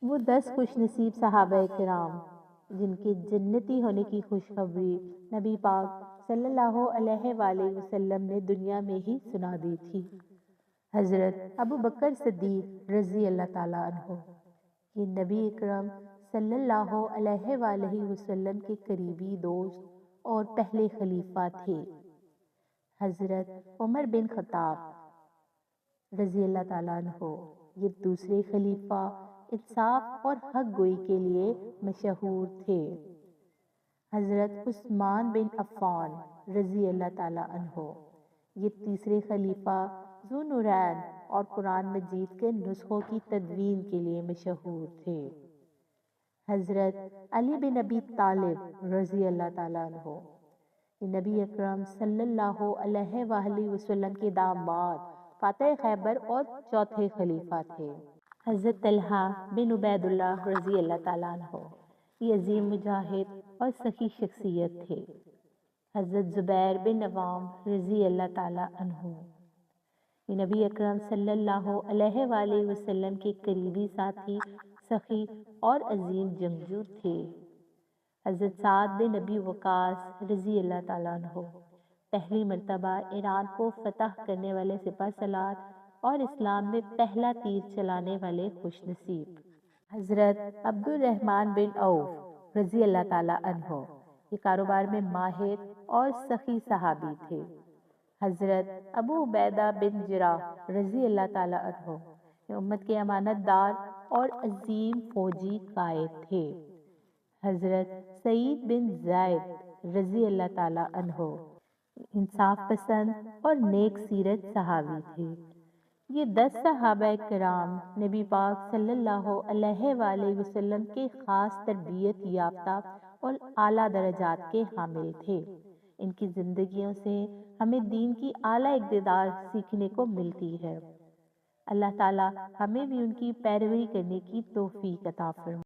وہ 10 خوش نصیب صحابہ کرام جن کے جنتی ہونے کی خوشخبری نبی پاک صلی اللہ علیہ وآلہ وسلم نے دنیا میں ہی سنا دی تھی۔ حضرت ابو بکر صدیق رضی اللہ تعالیٰ عنہ یہ نبی اکرم صلی اللہ علیہ وآلہ وسلم کے قریبی دوست اور پہلے خلیفہ تھے۔ حضرت عمر بن خطاب رضی اللہ تعالیٰ عنہ یہ دوسرے خلیفہ انصاف اور حق گوئی کے لیے مشہور تھے۔ حضرت عثمان بن عفان رضی اللہ تعالیٰ عنہ یہ تیسرے خلیفہ ذو نورین اور قرآن مجید کے نسخوں کی تدوین کے لیے مشہور تھے۔ حضرت علی بن ابی طالب رضی اللہ تعالیٰ عنہ یہ نبی اکرم صلی اللہ علیہ وآلہ وسلم کے داماد فاتح خیبر اور چوتھے خلیفہ تھے۔ حضرت طلحہ بن عبید اللہ رضی اللہ تعالیٰ عنہ یہ عظیم مجاہد اور سخی شخصیت تھے۔ حضرت زبیر بن عوام رضی اللہ تعالیٰ عنہ یہ نبی اکرم صلی اللہ علیہ وآلہ وسلم کے قریبی ساتھی، سخی اور عظیم جنگجو تھے۔ حضرت سعد بن نبی وقاص رضی اللہ تعالیٰ عنہ پہلی مرتبہ ایران کو فتح کرنے والے سپہ سالار اور اسلام میں پہلا تیر چلانے والے خوش نصیب۔ حضرت عبد الرحمن بن عوف رضی اللہ تعالیٰ عنہ یہ کاروبار میں ماہر اور سخی صحابی تھے۔ حضرت ابو عبیدہ بن جراح رضی اللہ تعالیٰ عنہ یہ امت کے امانت دار اور عظیم فوجی قائد تھے۔ حضرت سعید بن زید رضی اللہ تعالیٰ عنہ انصاف پسند اور نیک سیرت صحابی تھے۔ یہ 10 صحابہ کرام نبی پاک صلی اللہ علیہ وآلہ وسلم کے خاص تربیت یافتہ اور اعلیٰ درجات کے حامل تھے۔ ان کی زندگیوں سے ہمیں دین کی اعلیٰ اقتدار سیکھنے کو ملتی ہے۔ اللہ تعالیٰ ہمیں بھی ان کی پیروی کرنے کی توفیق عطا فرمائے۔